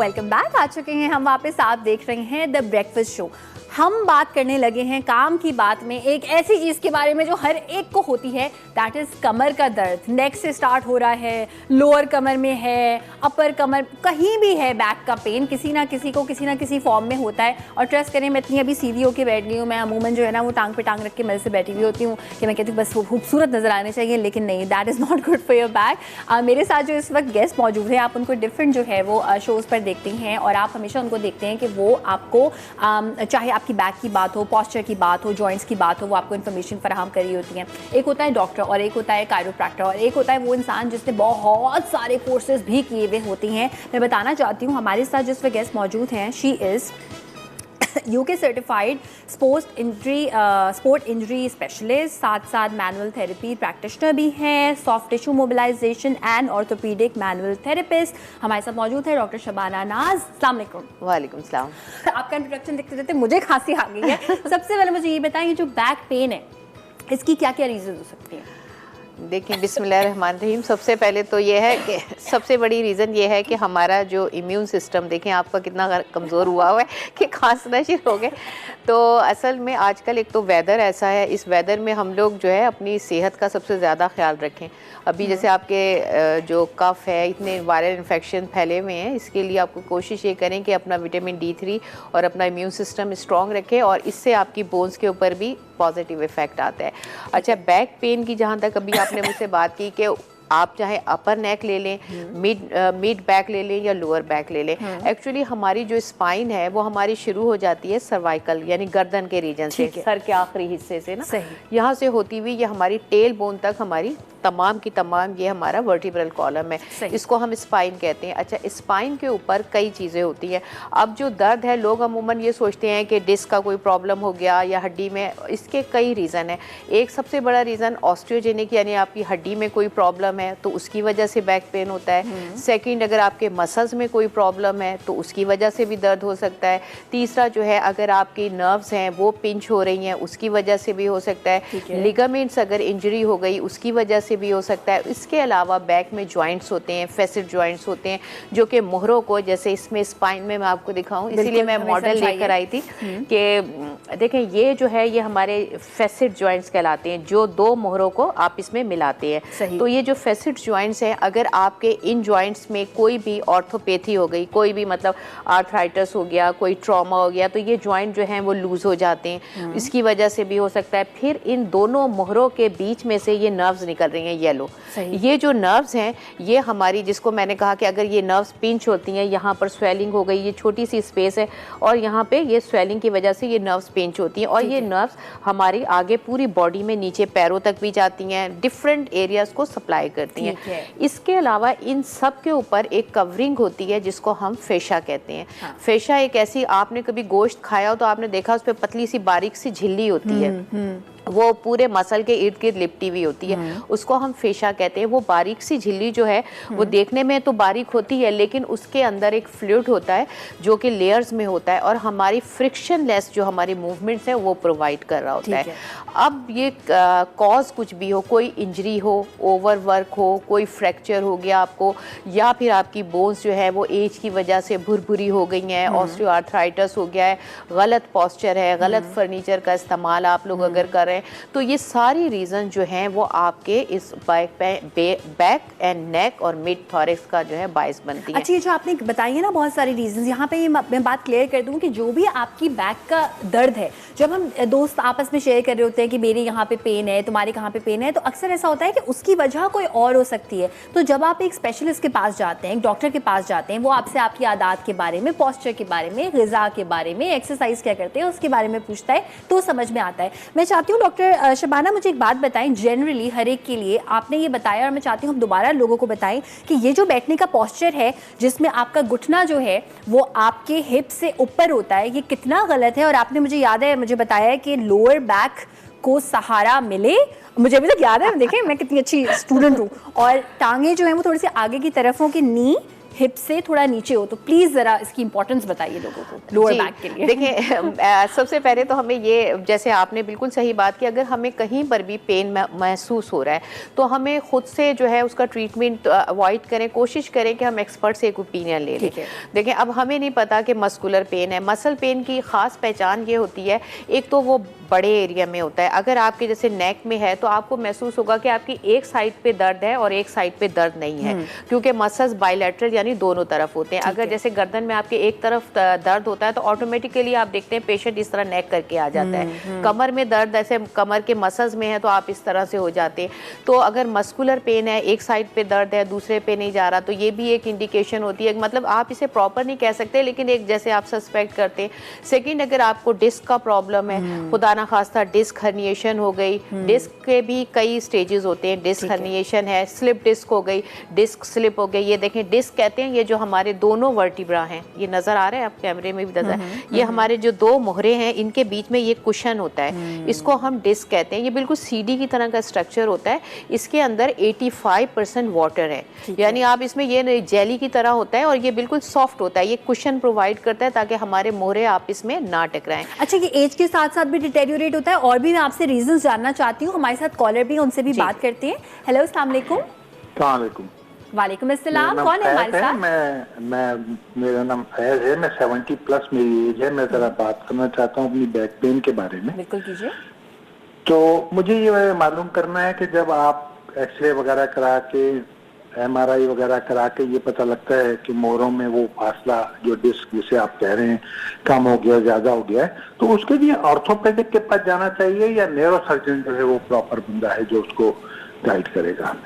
Welcome back. आ चुके हैं हम वापस। आप देख रहे हैं द ब्रेकफास्ट शो। हम बात करने लगे हैं काम की बात में एक ऐसी चीज़ के बारे में जो हर एक को होती है, दैट इज़ कमर का दर्द। नेक से स्टार्ट हो रहा है, लोअर कमर में है, अपर कमर, कहीं भी है बैक का पेन, किसी ना किसी को किसी ना किसी फॉर्म में होता है। और ट्रस्ट करें, मैं इतनी अभी सीधी होकर बैठ गई हूँ। मैं अमूमन जो है ना वो टांग पे टांग रख के मजे से बैठी हुई होती हूँ कि मैं कहती हूँ बस वो खूबसूरत नजर आने चाहिए, लेकिन नहीं, that is not good for your back. मेरे साथ जो इस वक्त गेस्ट मौजूद है, आप उनको डिफरेंट जो है वो शोज़ पर देखते हैं और आप हमेशा उनको देखते हैं कि वो आपको चाहे आपकी बैक की बात हो, पॉस्चर की बात हो, जॉइंट्स की बात हो, वो आपको इन्फॉर्मेशन फराहम कर रही होती हैं। एक होता है डॉक्टर और एक होता है कायरोप्रैक्टर और एक होता है वो इंसान जिसने बहुत सारे कोर्सेज भी किए हुए होते हैं। मैं बताना चाहती हूँ हमारे साथ जिस वक्त गेस्ट मौजूद हैं, she is UK certified sport injury specialist, साथ साथ मैनुअल थेरेपी प्रैक्टिशनर भी हैं, soft tissue mobilisation and orthopaedic manual therapist. हमारे साथ मौजूद है डॉक्टर शबाना नाज। अस्सलाम वालेकुम। वालेकुम सलाम। आपका इंट्रोडक्शन देखते देखते मुझे खांसी आ गई है। सबसे पहले मुझे ये बताएं, जो बैक पेन है इसकी क्या क्या रीज़न हो सकती है? देखिए, बिस्मिल्लाहिर्रहमानिर्रहीम। सबसे पहले तो ये है कि सबसे बड़ी रीज़न ये है कि हमारा जो इम्यून सिस्टम, देखें आपका कितना कमज़ोर हुआ है कि खांसना शुरू हो गए। तो असल में आजकल एक तो वेदर ऐसा है, इस वेदर में हम लोग जो है अपनी सेहत का सबसे ज़्यादा ख्याल रखें। अभी जैसे आपके जो कफ़ है, इतने वायरल इन्फेक्शन फैले हुए हैं, इसके लिए आपको कोशिश ये करें कि अपना विटामिन D3 और अपना इम्यून सिस्टम स्ट्रॉन्ग रखें और इससे आपकी बोन्स के ऊपर भी पॉजिटिव इफेक्ट आता है। अच्छा, बैक पेन की जहाँ तक अभी आपने मुझसे बात की कि आप चाहे अपर नेक ले लें, मिड बैक ले लें या लोअर बैक ले लें, एक्चुअली हमारी जो स्पाइन है वो हमारी शुरू हो जाती है सर्वाइकल यानी गर्दन के रीजन से, सर के आखिरी हिस्से से ना, यहाँ से होती हुई ये हमारी टेल बोन तक हमारी तमाम की तमाम ये हमारा वर्टिब्रल कॉलम है, इसको हम स्पाइन कहते हैं। अच्छा, स्पाइन के ऊपर कई चीज़ें होती हैं। अब जो दर्द है, लोग अमूमन ये सोचते हैं कि डिस्क का कोई प्रॉब्लम हो गया या हड्डी में, इसके कई रीज़न है। एक सबसे बड़ा रीज़न ऑस्टियोजेनिक यानी आपकी हड्डी में कोई प्रॉब्लम है तो उसकी वजह से बैक पेन होता है। सेकंड, अगर आपके मसल्स में कोई प्रॉब्लम है तो उसकी वजह से भी दर्द हो सकता है। तीसरा जो है, अगर आपकी नर्व्स हैं वो पिंच हो रही हैं, उसकी वजह से भी हो सकता है। लिगामेंट्स अगर इंजरी हो गई उसकी वजह से भी हो सकता है। इसके अलावा बैक में जॉइंट्स होते हैं, फैसेट जॉइंट्स होते हैं, जो कि मोहरों को, जैसे इसमें स्पाइन में मैं आपको दिखाऊं, इसीलिए मैं मॉडल लेकर आई थी कि देखें ये जो है ये हमारे फैसेट जॉइंट्स कहलाते हैं, जो दो मोहरों को आप इसमें मिलाते हैं। तो ये जो फैसेट जॉइंट्स हैं, अगर आपके इन जॉइंट्स में कोई भी ऑर्थोपैथी हो गई, कोई भी मतलब आर्थराइटिस हो गया, कोई ट्रॉमा हो गया, तो ये जॉइंट जो हैं वो लूज हो जाते हैं, इसकी वजह से भी हो सकता है। फिर इन दोनों मोहरों के बीच में से ये नर्व्स निकल रही हैं येलो, ये जो नर्व्स हैं ये हमारी, जिसको मैंने कहा कि अगर ये नर्व्स पिंच होती हैं, यहाँ पर स्वेलिंग हो गई, ये छोटी सी स्पेस है और यहाँ पे ये स्वेलिंग की वजह से ये नर्व्स पिंच होती हैं और ये नर्व्स हमारी आगे पूरी बॉडी में नीचे पैरों तक भी जाती हैं, डिफरेंट एरियाज को सप्लाई करती हैं। इसके अलावा इन सब के ऊपर एक कवरिंग होती है जिसको हम फेशा कहते हैं। फेशा एक ऐसी, आपने कभी गोश्त खाया हो तो आपने देखा उस पर पतली सी बारीक सी झिल्ली होती है, वो पूरे मसल के इर्द गिर्द लिपटी हुई होती है, उसको हम फेशा कहते हैं। वो बारीक सी झिल्ली जो है वो देखने में तो बारीक होती है, लेकिन उसके अंदर एक फ्लूइड होता है जो कि लेयर्स में होता है और हमारी फ्रिक्शनलेस जो हमारी मूवमेंट्स है वो प्रोवाइड कर रहा होता है। अब ये कॉज कुछ भी हो, कोई इंजरी हो, ओवरवर्क हो, कोई फ्रैक्चर हो गया आपको, या फिर आपकी बोन्स जो है वो एज की वजह से भुरभुरी हो गई हैं, ऑस्टियोआर्थराइटिस हो गया है, गलत पॉस्चर है, गलत फर्नीचर का इस्तेमाल आप लोग अगर कर रहे हैं, तो ये सारी रीज़न जो हैं वो आपके इस बैक एंड नेक और मिड थॉरैक्स का जो है बायस बनती है। अच्छा, ये जो आपने बताई है ना बहुत सारी रीजंस, यहाँ पे मैं बात क्लियर कर दूँ कि जो भी आपकी बैक का दर्द है, जब हम दोस्त आपस में शेयर कर रहे होते हैं कि मेरे यहाँ पे पेन है, तुम्हारे कहाँ पे पेन है, तो अक्सर ऐसा होता है कि उसकी वजह कोई और हो सकती है। तो जब आप एक स्पेशलिस्ट के पास जाते हैं, एक डॉक्टर के पास जाते हैं, वो आपसे आपकी आदत के बारे में, पॉस्चर के बारे में, ग़िज़ा के बारे में, एक्सरसाइज क्या करते हैं उसके बारे में पूछता है, तो समझ में आता है। मैं चाहती हूँ डॉक्टर शबाना मुझे एक बात बताएं, जनरली हर एक के लिए आपने ये बताया और मैं चाहती हूँ हम दोबारा लोगों को बताएं कि ये जो बैठने का पॉस्चर है जिसमें आपका घुटना जो है वो आपके हिप से ऊपर होता है, ये कितना गलत है। और आपने मुझे याद है, मुझे बताया है कि लोअर बैक को सहारा मिले, मुझे अभी तक याद है, देखें मैं कितनी अच्छी स्टूडेंट हूँ, और टांगे जो है वो थोड़ी सी आगे की तरफ हो कि नी हिप से थोड़ा नीचे हो, तो प्लीज जरा इसकी इंपॉर्टेंस बताइए लोगों को लोअर जी, बैक के लिए। देखिए सबसे पहले तो हमें ये, जैसे आपने बिल्कुल सही बात की, अगर हमें कहीं पर भी पेन महसूस हो रहा है तो हमें खुद से जो है उसका ट्रीटमेंट अवॉइड करें, कोशिश करें कि हम एक्सपर्ट से एक ओपिनियन ले लें। देखिए अब हमें नहीं पता कि मस्कुलर पेन है, मसल पेन की ख़ास पहचान ये होती है, एक तो वो बड़े एरिया में होता है। अगर आपके जैसे नेक में है तो आपको महसूस होगा कि आपकी एक साइड पे दर्द है और एक साइड पे दर्द नहीं है, क्योंकि मसल्स बायलैटरल यानी दोनों तरफ होते हैं। अगर जैसे गर्दन में आपके एक तरफ दर्द होता है तो ऑटोमेटिकली आप देखते हैं पेशेंट इस तरह नेक करके आ जाता है। कमर में दर्द, ऐसे कमर के मसल्स में है तो आप इस तरह से हो जाते हैं। तो अगर मस्कुलर पेन है, एक साइड पे दर्द है, दूसरे पे नहीं जा रहा, तो ये भी एक इंडिकेशन होती है। मतलब आप इसे प्रॉपर नहीं कह सकते, लेकिन एक जैसे आप सस्पेक्ट करते हैं। सेकेंड, अगर आपको डिस्क का प्रॉब्लम है, खुदा ना खास्ता डिस्क हर्निएशन हो गई, डिस्क के भी कई स्टेजेस होते हैं। डिस्क हर्निएशन है, स्लिप डिस्क हो गई, डिस्क स्लिप हो गई। ये देखें डिस्क कहते हैं, ये जो हमारे दोनों वर्टिब्रा हैं, ये नजर आ रहे हैं आप कैमरे में भी नजर, ये हमारे जो दो मोहरे हैं इनके बीच में ये कुशन होता है, इसको हम डिस्क कहते हैं। ये बिल्कुल सीढ़ी की तरह का स्ट्रक्चर होता है, इसके अंदर 85% वाटर है, यानी आप इसमें ये जेली की तरह होता है और ये बिल्कुल सॉफ्ट होता है, ये कुशन प्रोवाइड करता है ताकि हमारे मोहरे आप इसमें ना टकराएं। अच्छा, ये एज के साथ साथ भी डिटेरियोरेट होता है? और भी मैं आपसे रीजंस जानना चाहती हूँ, हमारे साथ कॉलर भी, उनसे भी बात करते हैं। हेलो, अस्सलाम वालेकुम। वालेकुम अस्सलाम, कौन है हमारे साथ? मैं मेरा नाम फैज है, मैं 70 प्लस मेरी एज है। मैं जरा बात करना चाहता हूँ अपनी बैक पेन के बारे में। बिल्कुल कीजिए। तो मुझे ये मालूम करना है कि जब आप एक्सरे वगैरह करा के, MRI वगैरह करा के ये पता लगता है कि मोहरों में वो फासला जो डिस्क जिसे आप कह रहे हैं कम हो गया, ज्यादा हो गया है, तो उसके लिए ऑर्थोपेडिक के पास जाना चाहिए या न्यूरो सर्जन जो है वो प्रॉपर बंदा है जो उसको गाइड करेगा?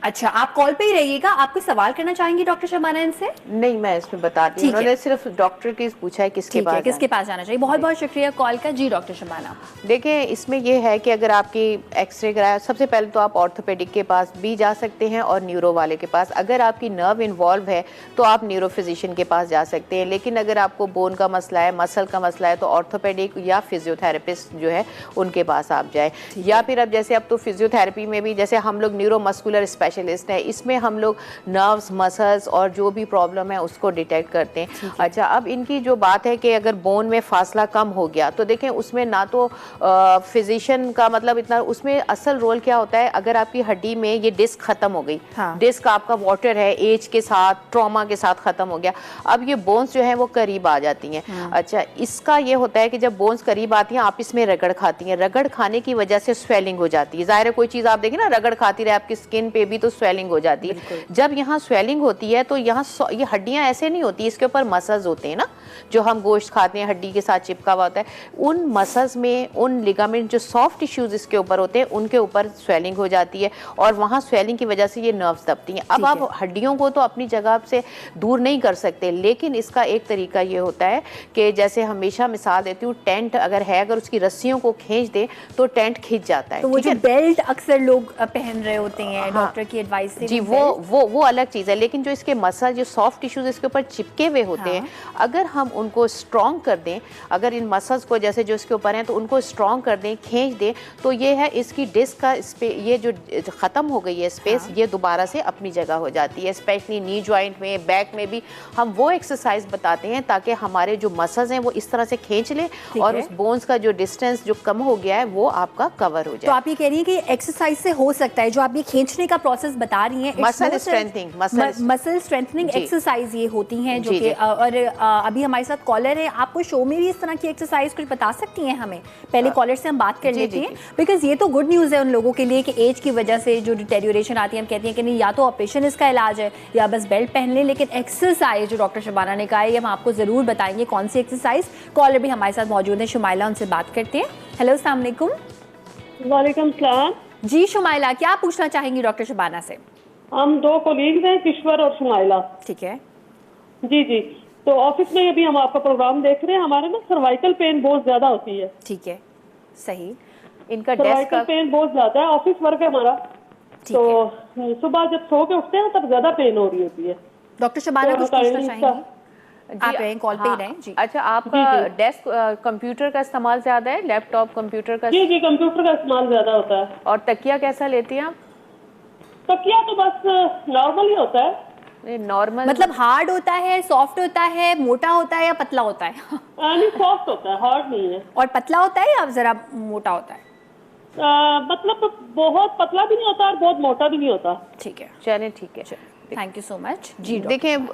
अच्छा, आप कॉल पे ही रहिएगा। आप कोई सवाल करना चाहेंगी डॉक्टर शबाना इनसे? नहीं, मैं इसमें बताती हूँ, उन्होंने सिर्फ डॉक्टर की पूछा है किसके पास जाना चाहिए। बहुत बहुत शुक्रिया कॉल का। जी डॉक्टर शबाना, देखिए इसमें यह है कि अगर आपकी एक्सरे कराया, सबसे पहले तो आप ऑर्थोपेडिक के पास भी जा सकते हैं और न्यूरो वाले के पास। अगर आपकी नर्व इन्वॉल्व है तो आप न्यूरो फिजिशियन के पास जा सकते हैं, लेकिन अगर आपको बोन का मसला है, मसल का मसला है, तो ऑर्थोपेडिक या फिजियोथेरेपिस्ट जो है उनके पास आप जाए। या फिर अब जैसे अब तो फिजियोथेरेपी में भी, जैसे हम लोग न्यूरो मस्कुलर स्पेशलिस्ट है, इसमें हम लोग नर्व्स, मसल्स और जो भी प्रॉब्लम है उसको डिटेक्ट करते हैं। अच्छा, अब इनकी जो बात है कि अगर बोन में फासला कम हो गया तो देखें उसमें ना तो फिजिशियन का मतलब इतना, उसमें असल रोल क्या होता है, अगर आपकी हड्डी में ये डिस्क खत्म हो गई, डिस्क आपका वाटर है, एज के साथ, ट्रॉमा के साथ खत्म हो गया, अब ये बोन्स जो है वो करीब आ जाती हैं। अच्छा, इसका ये होता है कि जब बोन्स करीब आती हैं आप इसमें रगड़ खाती हैं, रगड़ खाने की वजह से स्वेलिंग हो जाती है। जाहिर है कोई चीज़ आप देखें ना, रगड़ खाती रहे आपकी स्किन पे भी तो स्वेलिंग हो जाती है। जब यहाँ स्वेलिंग होती है तो यहाँ ये हड्डियां ऐसे नहीं होती, इसके ऊपर मसल्स होते हैं ना, जो हम गोश्त खाते हैं हड्डी के साथ चिपका हुआ होता है, उन मसल्स में, उन लिगामेंट जो सॉफ्ट टिश्यूज इसके ऊपर होते हैं उनके ऊपर स्वेलिंग हो जाती है और वहाँ स्वेलिंग की वजह से ये नर्व्स दबती हैं। अब आप हड्डियों को तो अपनी जगह से दूर नहीं कर सकते, लेकिन इसका एक तरीका ये होता है कि जैसे हमेशा मिसाल देती हूँ, टेंट अगर है, अगर उसकी रस्सियों को खींच दे तो टेंट खिंच जाता है। तो वो जो बेल्ट अक्सर लोग पहन रहे होते हैं डॉक्टर की एडवाइस से, जी वो अलग चीज़ है, लेकिन जो इसके मसल, जो सॉफ्ट टिश्यूज इसके ऊपर चिपके हुए होते हैं, अगर हम उनको स्ट्रॉन्ग कर दें, अगर इन मसल्स को जैसे जो इसके ऊपर हैं तो उनको स्ट्रॉन्ग कर दें, खींच दें, तो ये है इसकी डिस्क का ये जो ख़त्म हो गई है स्पेस, ये दोबारा से अपनी जगह हो जाती है। स्पेशली नी जॉइंट में, बैक में भी हम वो एक्सरसाइज बताते हैं ताकि हमारे जो मसल्स हैं वो इस तरह से खींच लें और उस बोन्स का जो डिस्टेंस जो कम हो गया है वो आपका कवर हो जाए। तो आप ये कह रही हैं कि एक्सरसाइज से हो सकता है, जो आप ये खींचने का प्रोसेस बता रही हैं, मसल स्ट्रेंथनिंग एक्सरसाइज ये होती हैं जो कि, और अभी हमारे साथ कॉलर है, आपको शो में भी इस तरह की एक्सरसाइज कुछ बता सकती हैं हमें? पहले कॉलर से हम बात कर लेते हैं, बिकॉज ये तो गुड न्यूज़ है उन लोगों के लिए कि एज की वजह से जो डिटेरियोरेशन आती है, हम कहते हैं कि नहीं या तो ऑपरेशन इसका इलाज है या बस बेल्ट पहन लें, लेकिन एक्सरसाइज जो डॉक्टर शबाना ने कहा है हम आपको ज़रूर बताएंगे कौन सी एक्सरसाइज। कॉलर भी हमारे साथ मौजूद है, शुमाइला, उनसे बात करते हैं। हेलो, अस्सलाम वालेकुम। वालेकुम सलाम। जी शुमाइला, क्या पूछना चाहेंगी डॉक्टर शबाना से? हम दो कोलीग्स हैं, किश्वर और शुमाइला। ठीक है जी जी। तो ऑफिस में अभी हम आपका प्रोग्राम देख रहे हैं, हमारे ना सर्वाइकल पेन बहुत ज्यादा होती है। ठीक है, सही। इनका सर्वाइकल पेन बहुत ज्यादा है, ऑफिस वर्क है हमारा, तो सुबह जब सो के उठते हैं तब ज्यादा पेन हो रही होती है। डॉक्टर शबाना कुछ पूछना चाहेंगी? आप रहें, कॉल पे ही रहें जी। अच्छा, आपका डेस्क कंप्यूटर का इस्तेमाल ज्यादा है, लैपटॉप कंप्यूटर का? जी जी, कंप्यूटर का इस्तेमाल ज्यादा होता है। और तकिया कैसा लेती हैं आप? तकिया तो बस नॉर्मल ही होता है। नॉर्मल मतलब हार्ड होता है, सॉफ्ट होता है, मोटा होता है या पतला होता है? नहीं, सॉफ्ट होता है, हार्ड नहीं है। और पतला होता है या जरा मोटा होता है? मतलब बहुत पतला भी नहीं होता और बहुत मोटा भी नहीं होता। ठीक है, चले ठीक है। थैंक यू सो मच जी। देखें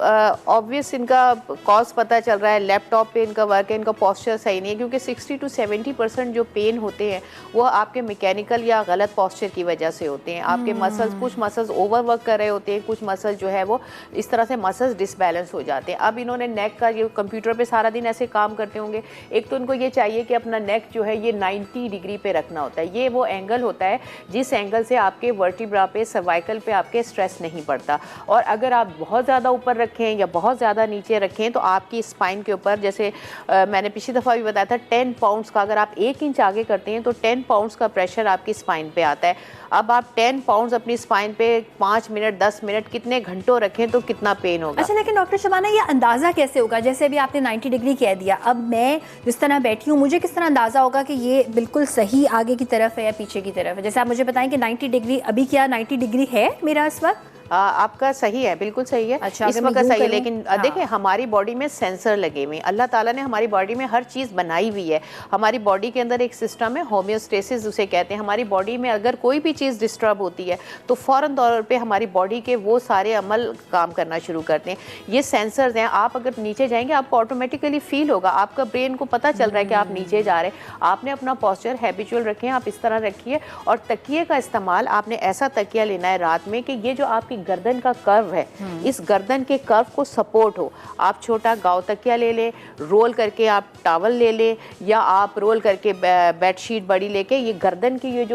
ऑब्वियस इनका कॉज पता चल रहा है, लैपटॉप पे इनका वर्क है, इनका पोस्चर सही नहीं है, क्योंकि 60 to 70% जो पेन होते हैं वो आपके मैकेनिकल या गलत पोस्चर की वजह से होते हैं। आपके मसल्स, कुछ मसल्स ओवर वर्क कर रहे होते हैं, कुछ मसल्स जो है वो इस तरह से मसल्स डिसबैलेंस हो जाते हैं। अब इन्होंने नेक का, ये कंप्यूटर पे सारा दिन ऐसे काम करते होंगे, एक तो इनको ये चाहिए कि अपना नेक जो है ये 90 डिग्री पे रखना होता है। ये वो एंगल होता है जिस एंगल से आपके वर्टिब्रा पे, सर्वाइकल पे आपके स्ट्रेस नहीं पड़ता। और अगर आप बहुत ज़्यादा ऊपर रखें या बहुत ज़्यादा नीचे रखें तो आपकी स्पाइन के ऊपर, जैसे मैंने पिछली दफ़ा भी बताया था, 10 पाउंड्स का, अगर आप 1 इंच आगे करते हैं तो 10 पाउंड्स का प्रेशर आपकी स्पाइन पे आता है। अब आप 10 पाउंड्स अपनी स्पाइन पे 5 मिनट 10 मिनट कितने घंटों रखें तो कितना पेन होगा। अच्छा, लेकिन डॉक्टर शबाना ये अंदाज़ा कैसे होगा? जैसे अभी आपने 90 डिग्री कह दिया, अब मैं जिस तरह बैठी हूँ मुझे किस तरह अंदाज़ा होगा कि ये बिल्कुल सही आगे की तरफ है या पीछे की तरफ है? जैसे आप मुझे बताएं कि 90 डिग्री, अभी क्या 90 डिग्री है मेरा इस वक्त? आपका सही है, बिल्कुल सही है। अच्छा, इस वक्त सही है, लेकिन देखिए हमारी बॉडी में सेंसर लगे हुए हैं। अल्लाह ताला ने हमारी बॉडी में हर चीज़ बनाई हुई है। हमारी बॉडी के अंदर एक सिस्टम है, होम्योस्टेसिस उसे कहते हैं। हमारी बॉडी में अगर कोई भी चीज़ डिस्टर्ब होती है तो फ़ौरन तौर पे हमारी बॉडी के वो सारे अमल काम करना शुरू करते हैं। ये सेंसर्स हैं। आप अगर नीचे जाएंगे आपको ऑटोमेटिकली फील होगा, आपका ब्रेन को पता चल रहा है कि आप नीचे जा रहे हैं। आपने अपना पॉस्चर हैबिचुअल रखें, आप इस तरह रखिए, और तकिए का इस्तेमाल आपने ऐसा तकिया लेना है रात में कि ये जो आपकी गर्दन का कर्व है, इस गर्दन के कर्व को सपोर्ट हो। आप छोटा गाँव तकिया ले लें, रोल करके आप टावल ले लें, या आप रोल करके बेडशीट बड़ी लेके ये गर्दन की ये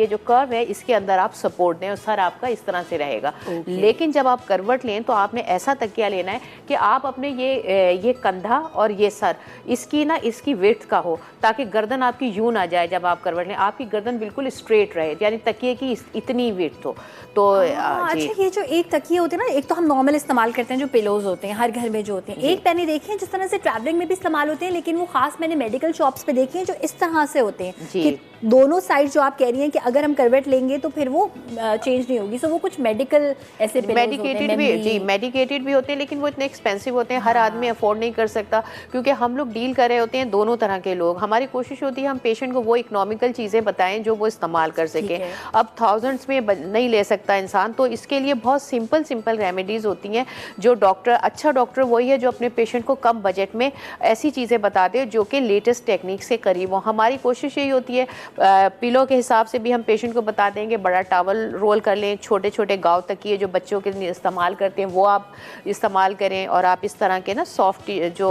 जो कर्व है इसके अंदर आप सपोर्ट दें और सर आपका इस तरह से रहेगा। लेकिन जब आप करवट लें तो आपने ऐसा तकिया लेना है कि आप अपने ये कंधा और ये सर इसकी विड्थ का हो, ताकि गर्दन आपकी यूं ना जाए। जब आप करवट लें आपकी गर्दन बिल्कुल स्ट्रेट रहे, यानी तकिए की इतनी विड्थ हो। तो अच्छा, ये जो एक तकिए होते हैं ना, एक तो हम नॉर्मल इस्तेमाल करते हैं जो पिलोज होते हैं हर घर में जो होते हैं, एक मैंने देखे हैं जिस तरह से ट्रैवलिंग में भी इस्तेमाल होते हैं, लेकिन वो खास मैंने मेडिकल शॉप्स पे देखे हैं जो इस तरह से होते हैं कि दोनों साइड जो आप कह रही हैं कि अगर हम करवट लेंगे तो फिर वो चेंज नहीं होगी। सो वो कुछ मेडिकल ऐसे मेडिकेटेड भी, जी मेडिकेटेड भी होते हैं, लेकिन वो इतने एक्सपेंसिव होते हैं, हर आदमी अफोर्ड नहीं कर सकता, क्योंकि हम लोग डील कर रहे होते हैं दोनों तरह के लोग। हमारी कोशिश होती है हम पेशेंट को वो इकोनॉमिकल चीज़ें बताएं जो वो इस्तेमाल कर सकें। अब थाउजेंड्स में नहीं ले सकता इंसान, तो इसके लिए बहुत सिंपल रेमेडीज़ होती हैं जो अच्छा डॉक्टर वही है जो अपने पेशेंट को कम बजट में ऐसी चीज़ें बता दे जो कि लेटेस्ट टेक्निक से करीब हो। हमारी कोशिश यही होती है, पिलो के हिसाब से भी हम पेशेंट को बता देंगे, बड़ा टावल रोल कर लें, छोटे छोटे गाँव तकिए जो बच्चों के लिए इस्तेमाल करते हैं वो आप इस्तेमाल करें, और आप इस तरह के ना सॉफ्ट जो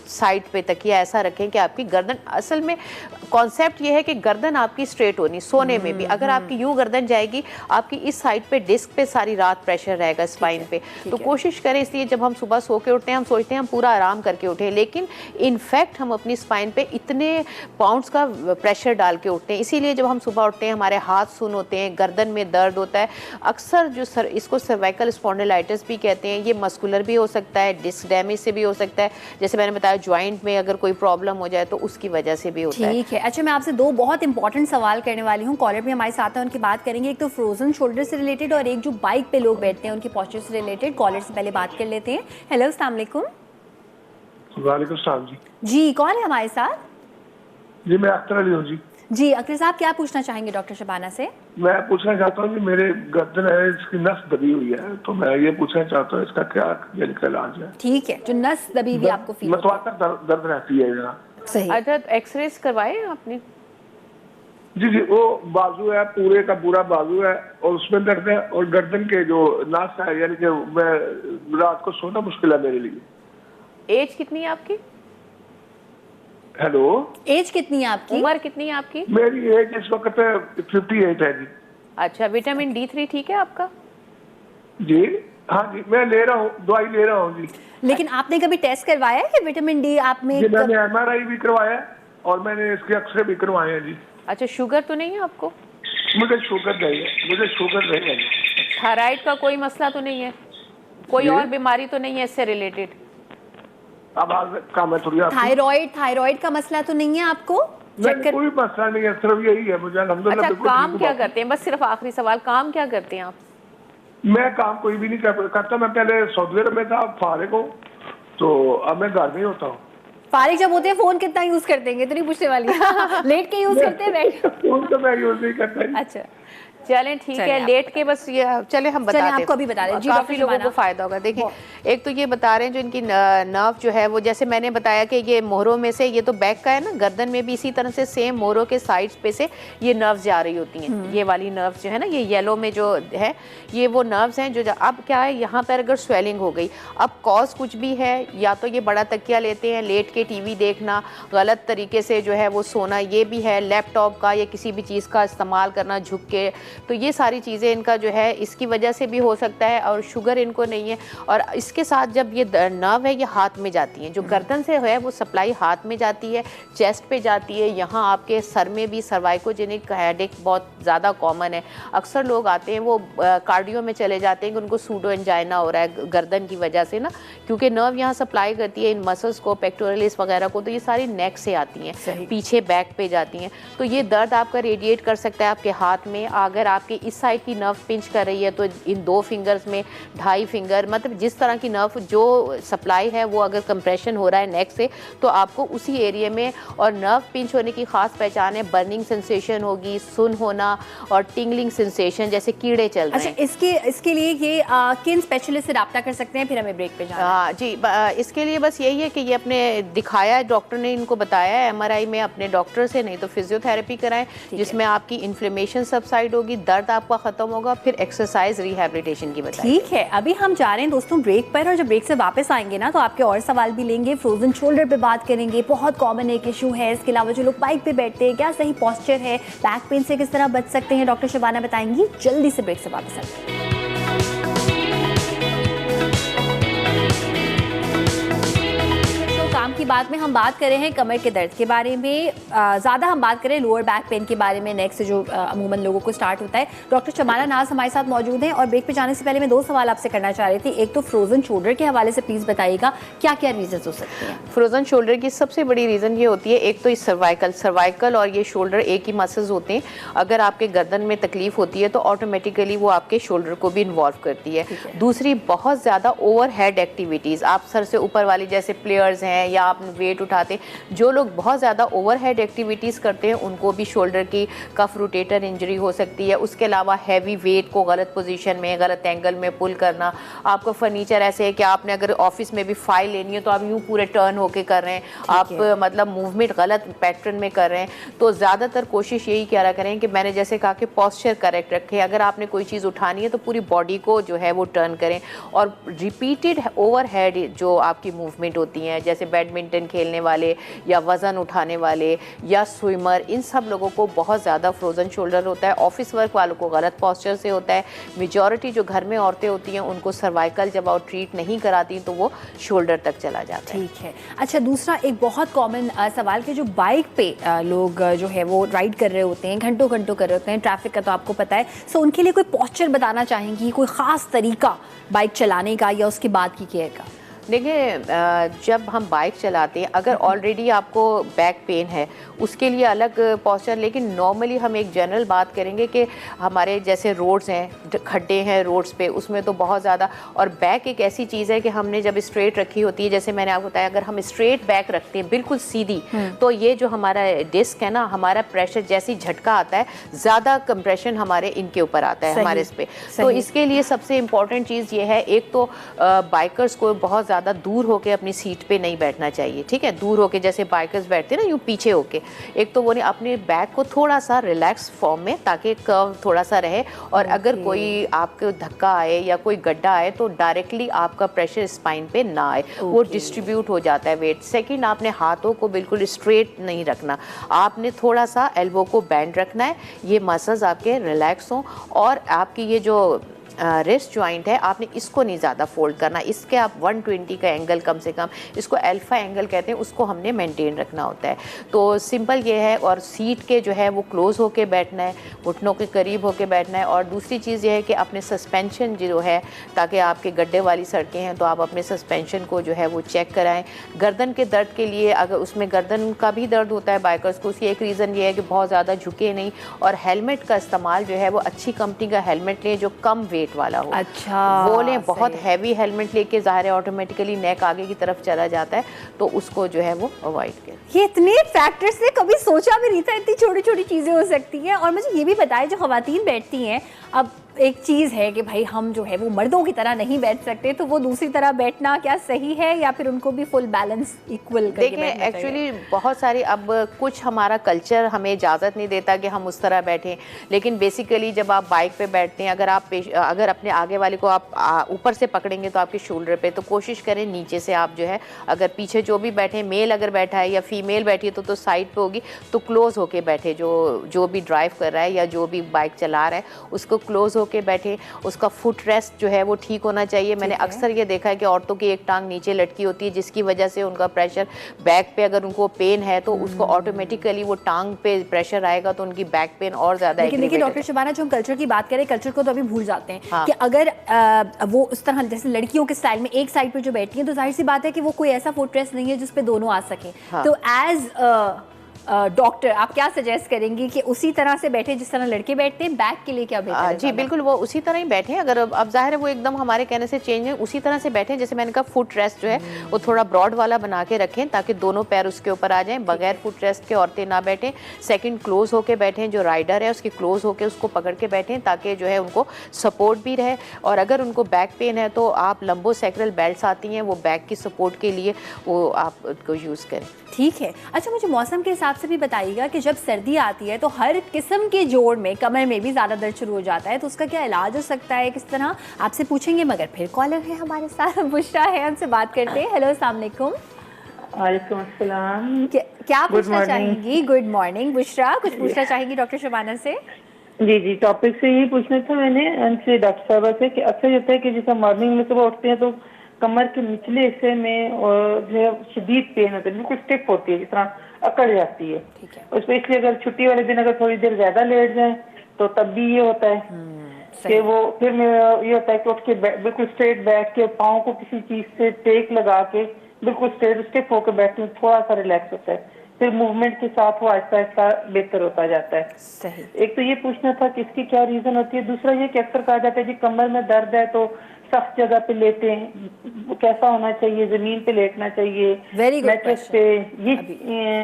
साइड पे तकिया ऐसा रखें कि आपकी गर्दन, असल में कॉन्सेप्ट ये है कि गर्दन आपकी स्ट्रेट होनी। सोने में भी अगर आपकी यूं गर्दन जाएगी, आपकी इस साइड पे डिस्क पे सारी रात प्रेशर रहेगा स्पाइन पे। तो कोशिश करें, इसलिए जब हम सुबह सो के उठते हैं हम सोचते हैं हम पूरा आराम करके उठें, लेकिन इनफैक्ट हम अपनी स्पाइन पे इतने पाउंड्स का प्रेशर डाल के उठते हैं। इसीलिए जब हम सुबह उठते हैं हमारे हाथ सुन होते हैं, गर्दन में दर्द होता है। अक्सर जो इसको सर्वाइकल स्पॉन्डिलाइटिस भी कहते हैं, ये मस्कुलर भी हो सकता है, डिस्क डैमेज से भी हो सकता है, जैसे मैंने बताया जॉइंट में अगर कोई प्रॉब्लम हो जाए तो उसकी वजह से भी होता है। ठीक है। अच्छा, मैं आपसे दो बहुत इंपॉर्टेंट सवाल करने वाली हूँ। कॉलर भी हमारे साथ है, उनकी बात करेंगे। एक तो फ्रोजन शोल्डर से रिलेटेड और एक जो बाइक पे लोग बैठते हैं उनकी पोस्चर से रिलेटेड। कॉलर से पहले बात कर लेते हैं। हेलो, अस्सलाम वालेकुम। वालेकुम सलाम जी। जी, कौन है हमारे साथ? जी मैं अख्तर अली हूँ जी। जी अख्तर साहब, क्या पूछना चाहेंगे डॉक्टर शबाना से? मैं पूछना चाहता हूँ कि मेरे गर्दन है इसकी नस दबी हुई है, तो मैं ये पूछना चाहता हूँ इसका क्या मेडिकल इलाज है? ठीक है, जो नस दबी हुई आपको फील दर्द रहती है जरा। सही। अच्छा, एक्सरेज करवाए आपने? जी जी, वो बाजू है, पूरे का पूरा बाजू है और उसमें दर्द है, और गर्दन के जो नस है, यानी कि मैं रात को सोना मुश्किल है मेरे लिए। एज कितनी है आपकी? हेलो, एज कितनी है आपकी? उम्र कितनी है आपकी? मेरी एज इस वक्त 58 है जी। अच्छा, विटामिन D3 ठीक है आपका? जी हाँ जी, मैं ले रहा हूँ, दवाई ले रहा हूँ जी। लेकिन आपने कभी टेस्ट करवाया है कि विटामिन डी आप में? जी मैंने MRI भी करवाया है और मैंने इसके एक्सरे भी करवाए हैं जी। अच्छा, शुगर तो नहीं है आपको? मुझे शुगर नहीं है, मुझे शुगर नहीं है। थायराइड का कोई मसला तो नहीं है? कोई और बीमारी तो नहीं है इससे रिलेटेड? अब काम है थोड़ी। थायराइड का मसला तो नहीं है आपको? नहीं, कोई मसला नहीं है, सिर्फ यही है मुझे अल्हम्दुलिल्लाह। अच्छा, काम क्या करते हैं? बस सिर्फ आखिरी सवाल, काम क्या करते हैं आप? मैं काम कोई भी नहीं करता। मैं पहले सऊदी अरब में था, अब फारिग हूँ, तो अब मैं घर में ही होता हूँ। फारिग जब होते हैं फोन कितना यूज करते हैं, तो नहीं पूछने वाली लेट के यूज करते हैं बैठ? फोन तो मैं यूज नहीं करता। अच्छा चलें ठीक चलिए, है, आप लेट के बस ये चले हम बता दें, आपको अभी बता दें। जी, काफी डॉक्टर लोगों शबाना। को फायदा होगा। देखिए, एक तो ये बता रहे हैं जो इनकी नर्व जो है वो, जैसे मैंने बताया कि ये मोहरों में से, ये तो बैक का है ना, गर्दन में भी इसी तरह से सेम मोहरों के साइड्स पे से ये नर्व्स जा रही होती हैं। ये वाली नर्व्स जो है ना, ये येलो में जो है, ये वो नर्व्स हैं जो अब क्या है, यहाँ पर अगर स्वेलिंग हो गई, अब कॉज कुछ भी है, या तो ये बड़ा तकिया लेते हैं, लेट के टीवी देखना, गलत तरीके से जो है वो सोना, ये भी है, लैपटॉप का या किसी भी चीज़ का इस्तेमाल करना झुक के, तो ये सारी चीज़ें इनका जो है इसकी वजह से भी हो सकता है। और शुगर इनको नहीं है, और इसके साथ जब ये नर्व है ये हाथ में जाती है, जो गर्दन से है वो सप्लाई हाथ में जाती है, चेस्ट पे जाती है, यहाँ आपके सर में भी सर्वाइकोजेनिक हेडेक बहुत ज़्यादा कॉमन है। अक्सर लोग आते हैं वो कार्डियो में चले जाते हैं कि उनको सूडो एंजाइना हो रहा है गर्दन की वजह से ना, क्योंकि नर्व यहाँ सप्लाई करती है इन मसल्स को, पेक्टोरलिस वगैरह को, तो ये सारी नेक से आती हैं, पीछे बैक पे जाती हैं। तो ये दर्द आपका रेडिएट कर सकता है आपके हाथ में। अगर आपके इस साइड की नर्व पिंच कर रही है तो इन 2 फिंगर्स में, 2.5 फिंगर, मतलब जिस तरह की नर्व जो सप्लाई है वो अगर कंप्रेशन हो रहा है नेक से, तो आपको उसी एरिया में, और नर्व पिंच होने की खास पहचान है, बर्निंग सेंसेशन होगी, सुन होना और टिंगलिंग सेंसेशन, जैसे कीड़े चल रहे हैं। अच्छा, इसके लिए ये किन स्पेशलिस्ट से रब्ता कर सकते हैं? फिर हमें ब्रेक पे जाना है। हाँ जी, इसके लिए बस यही है कि ये अपने दिखाया है, डॉक्टर ने इनको बताया है MRI में, अपने डॉक्टर से, नहीं तो फिजियोथेरेपी कराएं, जिसमें आपकी इन्फ्लेमेशन सबसाइड होगी, दर्द आपका खत्म होगा, फिर एक्सरसाइज रिहैबिलिटेशन की बताइए। ठीक है, अभी हम जा रहे हैं दोस्तों ब्रेक पर, और जब ब्रेक से वापस आएंगे ना तो आपके और सवाल भी लेंगे। फ्रोजन शोल्डर पे बात करेंगे, बहुत कॉमन एक इशू है। इसके अलावा जो लोग बाइक पे बैठते हैं, क्या सही पोस्चर है, बैक पेन से किस तरह बच सकते हैं, डॉक्टर शबाना बताएंगी। जल्दी से ब्रेक से वापस आते हैं। काम की बात में हम बात कर रहे हैं कमर के दर्द के बारे में, ज़्यादा हम बात करें लोअर बैक पेन के बारे में, नेक से जो अमूमन लोगों को स्टार्ट होता है। डॉक्टर शबाना नाज हमारे साथ मौजूद हैं, और ब्रेक पे जाने से पहले मैं 2 सवाल आपसे करना चाह रही थी। एक तो फ्रोजन शोल्डर के हवाले से प्लीज़ बताइएगा, क्या क्या रीजन हो सकते हैं? फ्रोजन शोल्डर की सबसे बड़ी रीज़न ये होती है, एक तो इस सर्वाइकल और ये शोल्डर एक ही मसल्स होते हैं। अगर आपके गर्दन में तकलीफ होती है तो ऑटोमेटिकली वो आपके शोल्डर को भी इन्वॉल्व करती है। दूसरी, बहुत ज़्यादा ओवर हेड एक्टिविटीज़, आप सर से ऊपर वाली, जैसे प्लेयर्स हैं या आप वेट उठाते, जो लोग बहुत ज़्यादा ओवर हेड एक्टिविटीज़ करते हैं उनको भी शोल्डर की कफ रोटेटर इंजरी हो सकती है। उसके अलावा हैवी वेट को गलत पोजीशन में, गलत एंगल में पुल करना, आपका फर्नीचर ऐसे है कि आपने अगर ऑफिस में भी फाइल लेनी है तो आप यूँ पूरे टर्न होके कर रहे हैं, आप मतलब मूवमेंट गलत पैटर्न में कर रहे हैं। तो ज़्यादातर कोशिश यही क्या करें कि मैंने जैसे कहा कि पॉस्चर करेक्ट रखें। अगर आपने कोई चीज़ उठानी है तो पूरी बॉडी को जो है वो टर्न करें, और रिपीटेड ओवर हेड जो आपकी मूवमेंट होती हैं, जैसे बैडमिंटन खेलने वाले या वज़न उठाने वाले या स्विमर, इन सब लोगों को बहुत ज़्यादा फ्रोजन शोल्डर होता है। ऑफिस वर्क वालों को गलत पॉस्चर से होता है। मेजॉरिटी जो घर में औरतें होती हैं उनको सर्वाइकल जब आप ट्रीट नहीं कराती तो वो शोल्डर तक चला जाता है। ठीक है। अच्छा, दूसरा एक बहुत कॉमन सवाल कि जो बाइक पे लोग जो है वो राइड कर रहे होते हैं, घंटों घंटों कर रहे होते हैं, ट्रैफिक का तो आपको पता है, सो उनके लिए कोई पॉस्चर बताना चाहेंगी, कोई ख़ास तरीका बाइक चलाने का या उसके बाद की केयर का? देखिए, जब हम बाइक चलाते हैं, अगर ऑलरेडी आपको बैक पेन है उसके लिए अलग पॉस्चर, लेकिन नॉर्मली हम एक जनरल बात करेंगे कि हमारे जैसे रोड्स हैं, खड्डे हैं रोड्स पे, उसमें तो बहुत ज़्यादा, और बैक एक ऐसी चीज़ है कि हमने जब स्ट्रेट रखी होती है, जैसे मैंने आपको बताया, अगर हम स्ट्रेट बैक रखते हैं बिल्कुल सीधी, तो ये जो हमारा डिस्क है ना, हमारा प्रेशर जैसी झटका आता है, ज़्यादा कंप्रेशन हमारे इनके ऊपर आता है, हमारे इस पे। तो इसके लिए सबसे इम्पॉर्टेंट चीज़ ये है, एक तो बाइकर्स को बहुत ज़्यादा दूर होके अपनी सीट पे नहीं बैठना चाहिए, ठीक है, दूर होके जैसे बाइकर्स बैठते हैं ना यूँ पीछे होके, एक तो वो नहीं, अपने बैक को थोड़ा सा रिलैक्स फॉर्म में, ताकि कर्व थोड़ा सा रहे, और अगर कोई आपको धक्का आए या कोई गड्ढा आए तो डायरेक्टली आपका प्रेशर स्पाइन पे ना आए, वो डिस्ट्रीब्यूट हो जाता है वेट। सेकंड, आपने हाथों को बिल्कुल स्ट्रेट नहीं रखना, आपने थोड़ा सा एल्बो को बैंड रखना है, ये मसल्स आपके रिलैक्स हों, और आपकी ये जो रिस्ट जॉइंट है आपने इसको नहीं ज़्यादा फोल्ड करना, इसके आप 120 का एंगल कम से कम, इसको अल्फा एंगल कहते हैं, उसको हमने मेंटेन रखना होता है। तो सिंपल ये है, और सीट के जो है वो क्लोज होके बैठना है, घुटनों के करीब होके बैठना है। और दूसरी चीज़ ये है कि अपने सस्पेंशन जो है, ताकि आपके गड्ढे वाली सड़कें हैं तो आप अपने सस्पेंशन को जो है वो चेक कराएं। गर्दन के दर्द के लिए, अगर उसमें गर्दन का भी दर्द होता है बाइकर्स को, उसकी एक रीज़न ये है कि बहुत ज़्यादा झुके नहीं, और हेलमेट का इस्तेमाल जो है वो अच्छी कंपनी का हेलमेट लें जो कम वेट वेट वाला हो। अच्छा, वो लें, बहुत सही। हैवी हेलमेट लेके ज़ाहिर है ऑटोमेटिकली नेक आगे की तरफ चला जाता है, तो उसको जो है वो अवॉइड करें। ये इतने फैक्टर्स ने कभी सोचा भी नहीं था, इतनी छोटी छोटी चीज़ें हो सकती हैं। और मुझे ये भी बताएं, जो खवातीन बैठती हैं, अब एक चीज़ है कि भाई हम जो है वो मर्दों की तरह नहीं बैठ सकते, तो वो दूसरी तरह बैठना क्या सही है, या फिर उनको भी फुल बैलेंस इक्वल करके देखिए बैठना चाहिए? एक्चुअली बहुत सारी, अब कुछ हमारा कल्चर हमें इजाज़त नहीं देता कि हम उस तरह बैठें, लेकिन बेसिकली जब आप बाइक पे बैठते हैं, अगर अपने आगे वाले को आप ऊपर से पकड़ेंगे तो आपके शोल्डर पे, तो कोशिश करें नीचे से आप जो है, अगर पीछे जो भी बैठे, मेल अगर बैठा है या फीमेल बैठी है तो साइड पे होगी, तो क्लोज होके बैठे, जो भी ड्राइव कर रहा है या जो भी बाइक चला रहा है उसको क्लोज होके बैठे। उसका फुट रेस्ट जो है वो ठीक होना चाहिए। मैंने अक्सर ये देखा है कि औरतों की एक टांग नीचे लटकी होती है, जिसकी वजह से उनका प्रेशर बैक पे, अगर उनको पेन है तो उसको ऑटोमेटिकली वो टांग पे प्रेशर आएगा तो उनकी बैक पेन और ज़्यादा। लेकिन देखिए डॉक्टर शबाना, जो हम कल्चर की बात करें, कल्चर को तो अभी भूल जाते हैं। हाँ। कि अगर वो उस तरह जैसे लड़कियों के स्टाइल में एक साइड पे जो बैठी है, तो जाहिर सी बात है कि वो कोई ऐसा फुट रेस्ट नहीं है जिस पे दोनों आ सके। हाँ। तो एज डॉक्टर आप क्या सजेस्ट करेंगी कि उसी तरह से बैठे जिस तरह लड़के बैठते हैं? बैक के लिए क्या बेहतर है? जी बिल्कुल, वो उसी तरह ही बैठे। अगर अब जाहिर है वो एकदम हमारे कहने से चेंज है, उसी तरह से बैठे। जैसे मैंने कहा, फुट रेस्ट जो है वो थोड़ा ब्रॉड वाला बना के रखें ताकि दोनों पैर उसके ऊपर आ जाएं। बगैर फुट रेस्ट के औरतें ना बैठें। सेकंड, क्लोज होके बैठें, जो राइडर है उसकी क्लोज होके उसको पकड़ के बैठें ताकि जो है उनको सपोर्ट भी रहे। और अगर उनको बैक पेन है तो आप लंबो सैक्रल बेल्ट्स आती हैं, वो बैक की सपोर्ट के लिए वो आप उसको यूज़ करें। ठीक है। अच्छा, मुझे मौसम के हिसाब से भी बताइएगा कि जब सर्दी आती है तो हर किस्म के जोड़ में, कमर में भी ज़्यादा दर्द शुरू हो जाता है, तो उसका क्या इलाज हो सकता है, किस तरह, आपसे पूछेंगे। मगर फिर कॉलर है हमारे साथ, बुशरा है, हमसे बात करते हैं। हेलो, अस्सलाम वालेकुम। वालेकुम अस्सलाम। क्या पूछना चाहेंगी? गुड मॉर्निंग बुशरा, कुछ पूछना चाहेंगी डॉक्टर शबाना से? जी, टॉपिक से यही पूछना था मैंने उनसे, डॉक्टर साहबा से, कि अक्सर होता है कि जैसे मॉर्निंग में सुबह उठते हैं तो कमर के निचले हिस्से में जो है शदीद पेन होता है, बिल्कुल स्टिफ होती है, जिस तरह अकड़ जाती है। ठीक है। स्पेशली अगर छुट्टी वाले दिन अगर थोड़ी देर ज्यादा लेट जाए तो तब भी ये होता है कि वो फिर ये होता है कि उठ के बिल्कुल स्ट्रेट बैठ के पाँव को किसी चीज से टेक लगा के बिल्कुल स्टिफ होकर बैठती हूँ, थोड़ा सा रिलैक्स होता है, फिर मूवमेंट के साथ वो आहिस्ता आहिस्ता बेहतर होता जाता है। सही। एक तो ये पूछना था कि इसकी क्या रीजन होती है। दूसरा ये कि अक्सर कहा जाता है कि कमर में दर्द है तो सख्त जगह पे लेटे हैं, वो कैसा होना चाहिए, जमीन पे लेटना चाहिए, वेरी गुड मैट्रेस पे, ये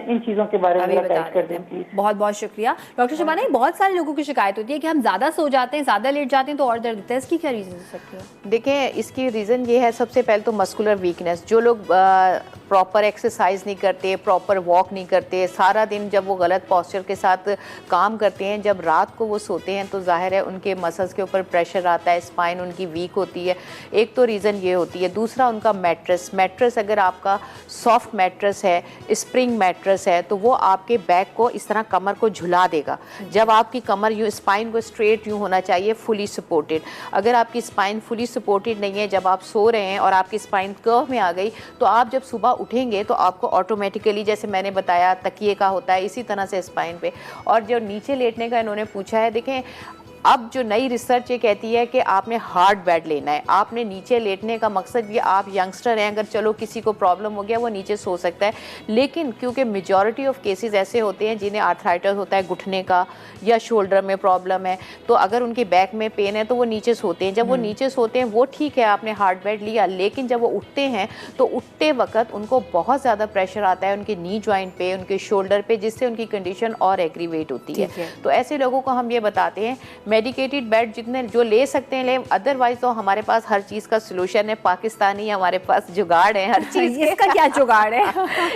इन चीजों के बारे में गाइड कर दें प्लीज। बहुत बहुत शुक्रिया डॉक्टर शबाना। बहुत सारे लोगों की शिकायत होती है कि हम ज्यादा सो जाते हैं, ज्यादा लेट जाते हैं तो और दर्द होता है, इसकी क्या रीजन हो सकती है? देखिए, इसकी रीज़न ये है, सबसे पहले तो मस्कुलर वीकनेस। जो लोग प्रॉपर एक्सरसाइज नहीं करते, प्रॉपर वॉक नहीं करते, सारा दिन जब वो गलत पॉस्चर के साथ काम करते हैं, जब रात को वो सोते हैं तो जाहिर है उनके मसल्स के ऊपर प्रेशर आता है, स्पाइन उनकी वीक होती है। एक तो रीज़न ये होती है। दूसरा, उनका मैट्रेस अगर आपका सॉफ्ट मैट्रेस है, स्प्रिंग मैट्रेस है, तो वो आपके बैक को इस तरह कमर को झुला देगा। जब आपकी कमर यूँ, स्पाइन को स्ट्रेट यूँ होना चाहिए, फुली सपोर्टेड। अगर आपकी स्पाइन फुली सपोर्टेड नहीं है, जब आप सो रहे हैं और आपकी स्पाइन कर्व में आ गई, तो आप जब सुबह उठेंगे तो आपको ऑटोमेटिकली, जैसे मैंने बताया तकिए का होता है, इसी तरह से स्पाइन पे। और जो नीचे लेटने का इन्होंने पूछा है, देखें अब जो नई रिसर्च ये कहती है कि आपने हार्ड बेड लेना है। आपने नीचे लेटने का मकसद ये, आप यंगस्टर हैं, अगर चलो किसी को प्रॉब्लम हो गया वो नीचे सो सकता है, लेकिन क्योंकि मेजॉरिटी ऑफ केसेस ऐसे होते हैं जिन्हें आर्थराइटिस होता है घुटने का या शोल्डर में प्रॉब्लम है, तो अगर उनकी बैक में पेन है तो वो नीचे सोते हैं। जब वो नीचे सोते हैं वो ठीक है, आपने हार्ड बेड लिया, लेकिन जब वो उठते हैं तो उठते वक्त उनको बहुत ज़्यादा प्रेशर आता है उनके नी जॉइंट पे, उनके शोल्डर पे, जिससे उनकी कंडीशन और एग्रीवेट होती है। तो ऐसे लोगों को हम ये बताते हैं, मेडिकेटेड बेड जितने जो ले सकते हैं लें, अदरवाइज तो हमारे पास हर चीज़ का सलूशन है, पाकिस्तानी हमारे पास जुगाड़ है हर चीज़। इसका क्या जुगाड़ है?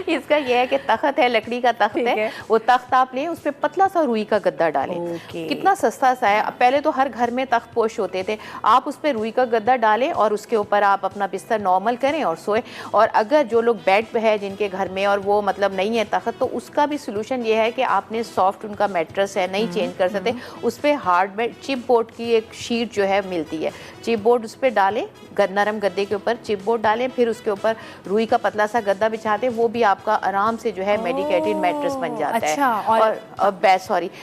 इसका यह है कि तख्त है, लकड़ी का तख्त है, वो तख्त आप लें, उस पर पतला सा रुई का गद्दा डालें। कितना सस्ता सा है। पहले तो हर घर में तख्त पोश होते थे, आप उस पर रुई का गद्दा डालें और उसके ऊपर आप अपना बिस्तर नॉर्मल करें और सोएं। और अगर जो लोग बेड पे है जिनके घर में और वो मतलब नहीं है तख्त, तो उसका भी सोल्यूशन ये है कि आपने सॉफ्ट उनका मैट्रेस है, नहीं चेंज कर सकते, उस पर हार्ड बेड चिप बोर्ड की एक शीट जो है मिलती है, चिप बोर्ड उस पर डालें, नरम गद्दे के ऊपर चिप बोर्ड डालें, फिर उसके ऊपर रुई का पतला सा गद्दा बिछा दें, वो भी आपका आराम से जो है मेडिकेटेड मैट्रेस बन जाता है।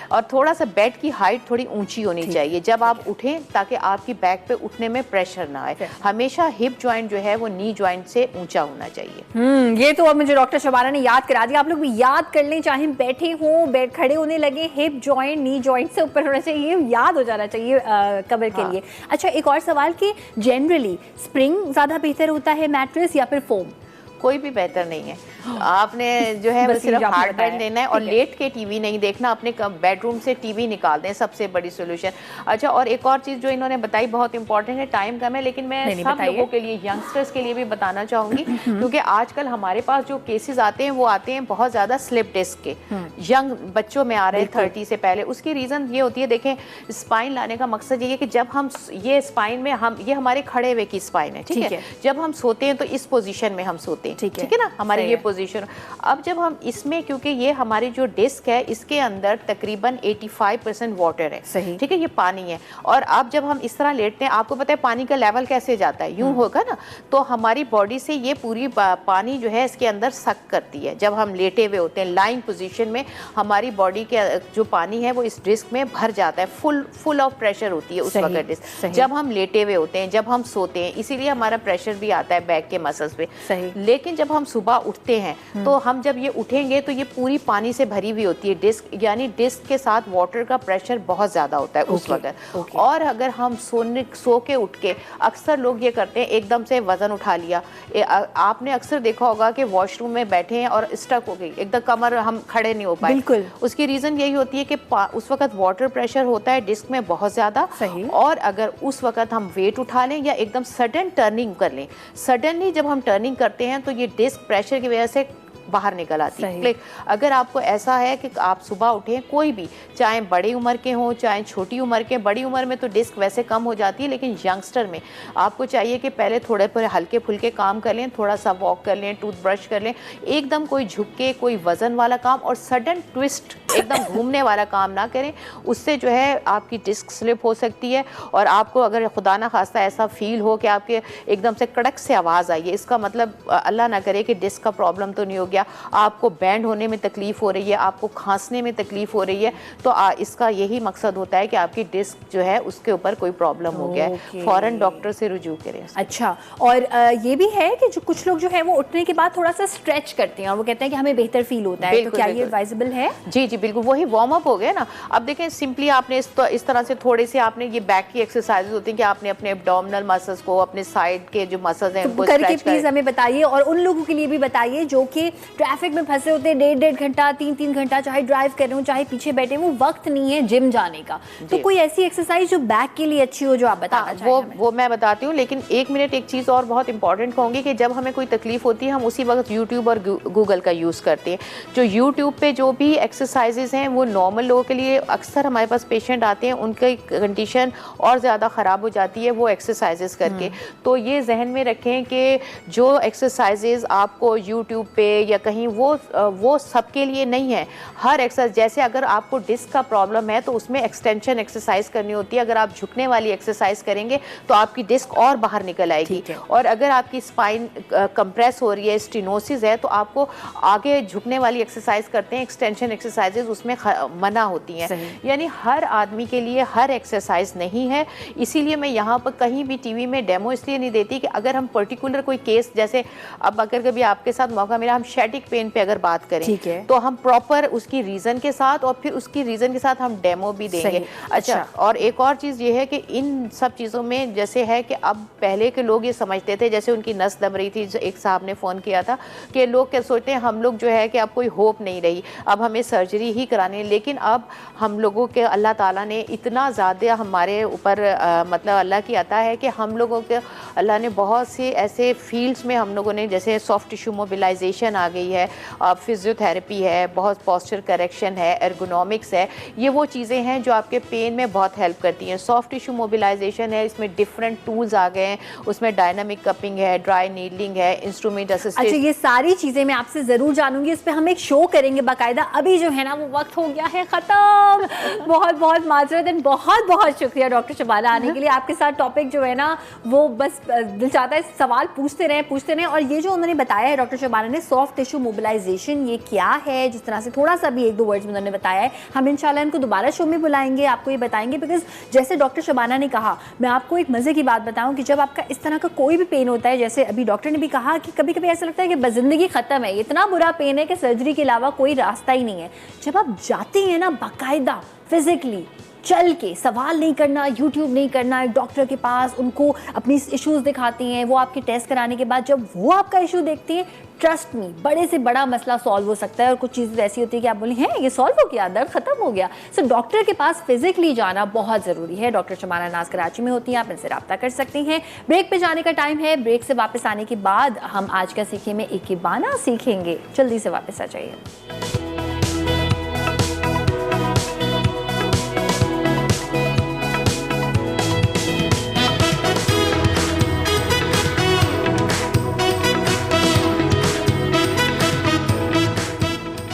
और थोड़ा सा बेड की हाइट थोड़ी ऊंची होनी चाहिए जब आप उठें, ताकि आपकी बैक पे उठने में प्रेशर ना आए। हमेशा हिप जॉइंट जो है वो नी जॉइंट से ऊंचा होना चाहिए। ये तो अब मुझे डॉक्टर शबाना ने याद करा दिया। आप लोग भी याद कर लें, चाहे बैठे हो, खड़े होने लगे, हिप जॉइंट नी जॉइंट से ऊपर होना चाहिए, याद याद हो जाना चाहिए कमर के लिए। अच्छा, एक और सवाल कि जनरली स्प्रिंग ज़्यादा बेहतर होता है मैट्रेस या फिर फोम? कोई भी बेहतर नहीं है। आपने जो है वो बस ये सिर्फ जो आपने हार्ड बेड बताया, लेना है और ठीक है। लेट के टीवी नहीं देखना, अपने बेडरूम से टीवी निकाल दें, सबसे बड़ी सोल्यूशन। अच्छा, और एक और चीज़ जो इन्होंने बताई बहुत इंपॉर्टेंट है, टाइम कम है लेकिन मैं नहीं, सब बताइए। लोगों के लिए, यंगस्टर्स के लिए भी बताना चाहूँगी, क्योंकि आजकल हमारे पास जो केसेस आते हैं वो आते हैं बहुत ज़्यादा स्लिप डिस्क के, यंग बच्चों में आ रहे हैं 30 से पहले। उसकी रीज़न ये होती है, देखें स्पाइन लाने का मकसद ये है कि जब हम ये स्पाइन में हम, ये हमारे खड़े हुए की स्पाइन है, ठीक है, जब हम सोते हैं तो इस पोजीशन में हम सोते हैं, ठीक है ना, हमारी ये पोजीशन। अब जब हम इसमें, क्योंकि ये हमारी जो डिस्क है इसके अंदर तकरीबन 85% वाटर है, सही, ठीक है, ये पानी है। और अब जब हम इस तरह लेटते हैं, आपको पता है पानी का लेवल कैसे जाता है, यूं होगा ना, तो हमारी बॉडी से ये पूरी पानी जो है इसके अंदर सक करती है। जब हम लेटे हुए होते हैं लाइंग पोजीशन में, हमारी बॉडी के जो पानी है वो इस डिस्क में भर जाता है, फुल ऑफ प्रेशर होती है उस वक्त डिस्क। जब हम लेटे हुए होते हैं, जब हम सोते हैं, इसीलिए हमारा प्रेशर भी आता है बैक के मसल्स पे। लेकिन जब हम सुबह उठते हैं तो हम जब ये उठेंगे तो ये पूरी पानी से भरी हुई होती है डिस्क, यानी डिस्क के साथ वाटर का प्रेशर बहुत ज़्यादा होता है उस वक्त। और अगर हम सो के उठ के, अक्सर लोग ये करते हैं एकदम से वज़न उठा लिया। आपने अक्सर देखा होगा कि वॉशरूम में बैठे हैं और स्टक हो गई एकदम कमर, हम खड़े नहीं हो पाए। बिल्कुल। उसकी रीज़न यही होती है कि उस वक्त वाटर प्रेशर होता है डिस्क में बहुत ज़्यादा। और अगर उस वक्त हम वेट उठा लें या एकदम सडन टर्निंग कर लें, सडनली जब हम टर्निंग करते हैं तो ये डिस्क प्रेशर की वजह से बाहर निकल आती है। अगर आपको ऐसा है कि आप सुबह उठें, कोई भी, चाहे बड़ी उम्र के हों चाहे छोटी उम्र के, बड़ी उम्र में तो डिस्क वैसे कम हो जाती है, लेकिन यंगस्टर में आपको चाहिए कि पहले थोड़े पर हल्के फुल्के काम कर लें, थोड़ा सा वॉक कर लें, टूथब्रश कर लें, एकदम कोई झुक के कोई वजन वाला काम और सडन ट्विस्ट एकदम घूमने वाला काम ना करें। उससे जो है आपकी डिस्क स्लिप हो सकती है। और आपको अगर खुदा ना खास्ता ऐसा फील हो कि आपके एकदम से कड़क से आवाज़ आई है, इसका मतलब अल्लाह ना करे कि डिस्क का प्रॉब्लम तो नहीं हो गया, आपको बैंड होने में तकलीफ हो रही है, आपको खांसने में तकलीफ हो रही है, तो इसका यही मकसद होता है कि आपकी डिस्क जो है उसके ऊपर कोई प्रॉब्लम हो गया है, फौरन डॉक्टर से रुजू करें। अच्छा, और ये भी है कि जो कुछ लोग जो है वो उठने के बाद थोड़ा सा स्ट्रेच करते हैं और वो कहते हैं कि हमें बेहतर फील होता है, तो क्या ये एडवाइजेबल है? जी जी बिल्कुल, वही वार्म अप हो गया ना। अब देखें सिंपली आपने इस तरह से थोड़े से आपने ये बैक की एक्सरसाइजेज होती हैं कि आपने अपने एब्डोमिनल मसल्स को, अपने साइड के जो मसल्स हैं उनको करके प्लीज हमें बताइए। और उन लोगों के लिए भी बताइए जो कि ट्रैफिक में फंसे होते हैं, 1.5 घंटा 3 घंटा, चाहे ड्राइव कर रहे हो चाहे पीछे बैठे, वो वक्त नहीं है जिम जाने का, तो कोई ऐसी एक्सरसाइज जो बैक के लिए अच्छी हो जो आप बताना चाहें? वो मैं बताती हूँ, लेकिन एक मिनट, एक चीज़ और बहुत इंपॉर्टेंट कहूँगी कि जब हमें कोई तकलीफ होती है हम उसी वक्त यूट्यूब और गूगल का यूज़ करते हैं। जो यूट्यूब पे जो भी एक्सरसाइजेज हैं वो नॉर्मल लोगों के लिए, अक्सर हमारे पास पेशेंट आते हैं उनकी कंडीशन और ज़्यादा ख़राब हो जाती है वो एक्सरसाइजेज करके। तो ये जहन में रखें कि जो एक्सरसाइजेज आपको यूट्यूब पे या कहीं वो सबके लिए नहीं है। हर एक्सरसाइज, जैसे अगर आपको डिस्क का प्रॉब्लम है तो उसमें एक्सटेंशन एक्सरसाइज करनी होती है, अगर आप झुकने वाली एक्सरसाइज करेंगे तो आपकी डिस्क और बाहर निकल आएगी। और अगर आपकी स्पाइन कंप्रेस हो रही है, स्टेनोसिस है, तो आपको आगे झुकने वाली एक्सरसाइज करते हैं, एक्सटेंशन एक्सरसाइजेज उसमें मना होती हैं। यानी हर आदमी के लिए हर एक्सरसाइज नहीं है। इसीलिए मैं यहाँ पर कहीं भी टीवी में डेमो इसलिए नहीं देती कि अगर हम पर्टिकुलर कोई केस, जैसे अब अगर कभी आपके साथ मौका मिला हम शैटिक पेन पे अगर बात करें तो हम प्रॉपर उसकी रीज़न के साथ और फिर उसकी रीज़न के साथ हम डेमो भी देंगे। अच्छा, और एक और चीज़ ये है कि इन सब चीज़ों में जैसे है कि अब पहले के लोग ये समझते थे, जैसे उनकी नस दब रही थी, एक साहब ने फ़ोन किया था कि लोग क्या सोचते हैं हम लोग जो है कि अब कोई होप नहीं रही, अब हमें सर्जरी ही करानी है। लेकिन अब हम लोगों के अल्लाह ताला ने इतना ज़्यादा हमारे ऊपर मतलब अल्लाह की अता है कि हम लोगों के अल्लाह ने बहुत से ऐसे फील्ड्स में हम लोगों ने, जैसे सॉफ्ट टिश्यू मोबिलाइजेशन आ गई है, फिजियोथेरेपी है, बहुत पोस्चर करेक्शन है, एर्गोनॉमिक्स है, ये वो चीज़ें हैं जो आपके पेन में बहुत हेल्प करती हैं। सॉफ्ट टिश्यू मोबिलाइजेशन है, इसमें डिफरेंट टूल्स आ गए हैं, उसमें डायनामिक कपिंग है, ड्राई नीडलिंग है, इंस्ट्रूमेंट असिस्टेड। अच्छा, ये सारी चीज़ें मैं आपसे ज़रूर जानूंगी, इस पर हम एक शो करेंगे बाकायदा। अभी जो है ना वो वक्त हो गया है ख़त्म। बहुत बहुत माजरत एंड बहुत बहुत शुक्रिया डॉक्टर शबाना आने के लिए। आपके साथ टॉपिक जो है ना वो बस दिल चाहता है सवाल पूछते रहें। और ये जो उन्होंने बताया है डॉक्टर शबाना ने, सॉफ्ट टिश्यू मोबिलाइजेशन, ये क्या है, जिस तरह से थोड़ा सा भी 1-2 वर्ड्स में उन्होंने बताया है, हम इंशाल्लाह इनको दोबारा शो में बुलाएंगे, आपको ये बताएंगे। बिकॉज जैसे डॉक्टर शबाना ने कहा, मैं आपको एक मज़े की बात बताऊं कि जब आपका इस तरह का कोई भी पेन होता है, जैसे अभी डॉक्टर ने भी कहा कि कभी कभी ऐसा लगता है कि बस ज़िंदगी ख़त्म है, इतना बुरा पेन है कि सर्जरी के अलावा कोई रास्ता ही नहीं है। जब आप जाते हैं ना बाकायदा फिजिकली चल के सवाल नहीं करना, यूट्यूब नहीं करना, एक डॉक्टर के पास उनको अपनी इश्यूज दिखाती हैं, वो आपके टेस्ट कराने के बाद जब वो आपका इशू देखती हैं, ट्रस्ट मी बड़े से बड़ा मसला सॉल्व हो सकता है। और कुछ चीज़ें ऐसी होती है कि आप बोलें हैं ये सॉल्व हो गया, दर्द खत्म हो गया। सो डॉक्टर के पास फिजिकली जाना बहुत ज़रूरी है। डॉक्टर शमाना नाज कराची में होती हैं, आप इनसे रब्ता कर सकती हैं। ब्रेक पे जाने का टाइम है। ब्रेक से वापस आने के बाद हम आज का सीखे में एक बाना सीखेंगे। जल्दी से वापस आ जाइए।